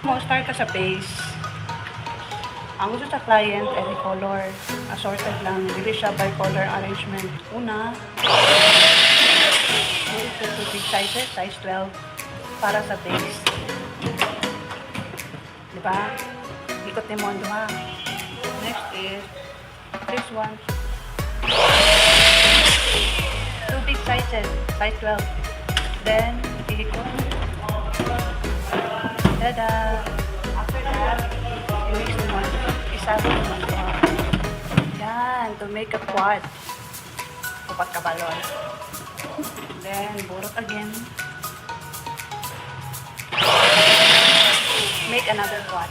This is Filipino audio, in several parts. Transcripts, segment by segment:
Start ka sa base. Ang gusto sa client ay color. Assorted lang. Dili siya by color arrangement. Una, ito big sizes, size 12 para sa base. Diba? Ikot ni mo ha. Next is this one. Two big sizes, size 12. Then, ikot. Tada! After that, i-mix naman. Isabi naman ito. Yan, to make a quad. Upat ka balon. Then, burot again. Make another quad.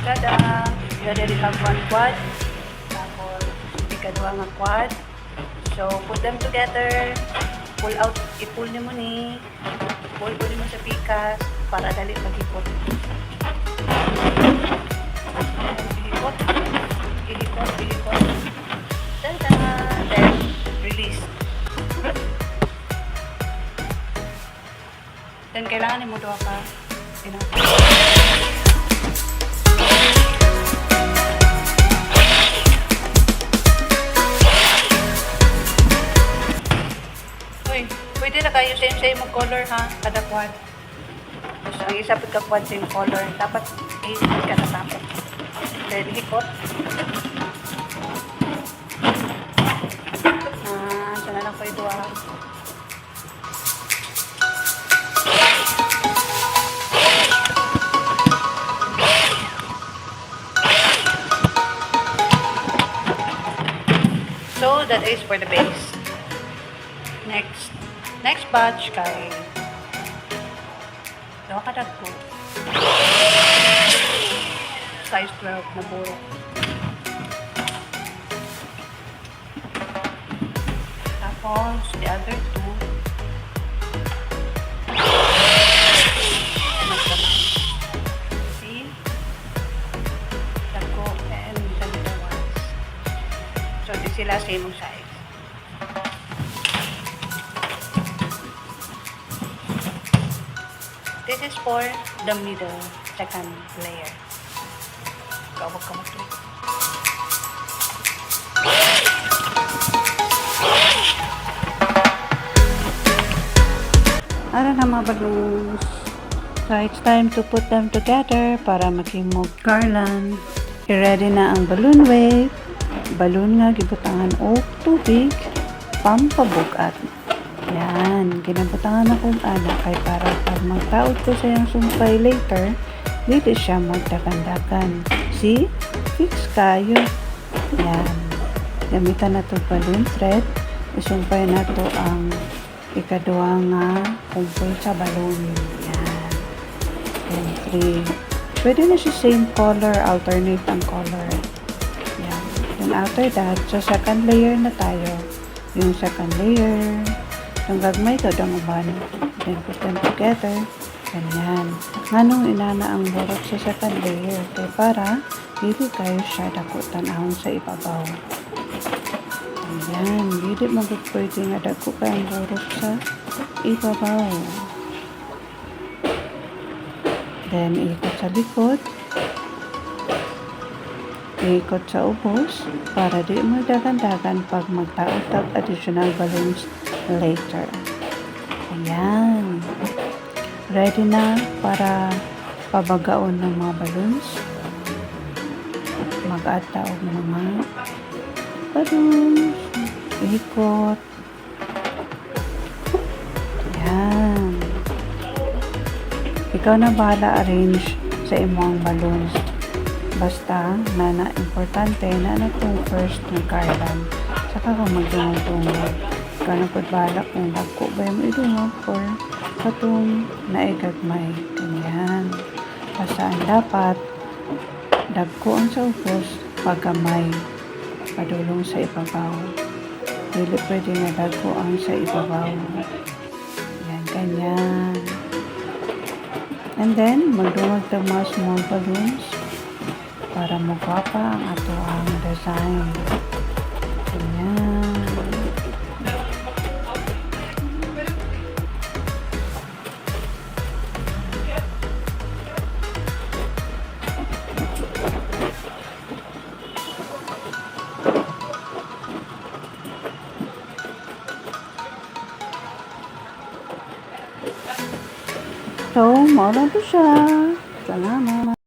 Tada! You already have one quad. Tapos, ikadwa nga quad. So, put them together. Pull out, i-pull nyo mo ni. Pull mo sa pikas para dali mag-ikot. Ihikot. Ihikot. Tada! Then, release. Then, kailangan mo doon ka. Pwede na kayo same mo color ha, kada quad. So, ang isa ka quad same color. Dapat i-hikot ka na tapos. Then, hikot. Siya na lang po ito ha. So, that is for the base. Next batch kay dawa ka dagko. Size 12 na buro. Tapos, the other two. See? Dagko and the little ones. So, di sila same size. This is for the middle, second layer. Kawag ka mag-click. Ara na mga balloons. So, it's time to put them together para makimog garland. I-ready na ang balloon wave. Balloon nga gibutangan o tubig. Pampabugat. Yan, ginabutangan akong anak kay para pag magtaod ko sa yung sumpay later, dito siya magdakan-dakan. See? Fix kayo. Yan. Gamitan na ito balloon thread. Isumpay na ito ang ikadwa nga kumpul sa balloon. Yan. And 3. Pwede na siya same color, alternate ang color. Yan. And after that, so second layer na tayo. Yung second layer. Ang gagmay ka daw uban. Then put them together. Ganyan. Nganong inana ang burot sa second layer. Kaya para, dili kayo siya dakutan ahon sa ibabaw. Ayan. Dili magpwede nga dako ka ang burot sa ibabaw. Then, ikot sa likod. Ikot sa ubos. Para di mo dagan-dagan pag magtaot additional balloons later. Ayan. Ready na para pabagaon ng mga balloons. Mag-add taog ng mga balloons. Ikot. Ayan. Ikaw na bahala arrange sa imong balloons. Basta, importante na itong first na garland. Saka kung magdungog-dungog. Kano po balak kung dagko ba yung idungog or katong naigagmay. Ganyan. Basta ang dapat dagko ang sa upos pagkamay padulong sa ibabaw. Dili pwede na dagko ang sa ibabaw. Yan, ganyan. And then, magdungag ng mga small balloons para mugwapa ang ato ang design. Ganyan. So, mao lang to siya. Salamat.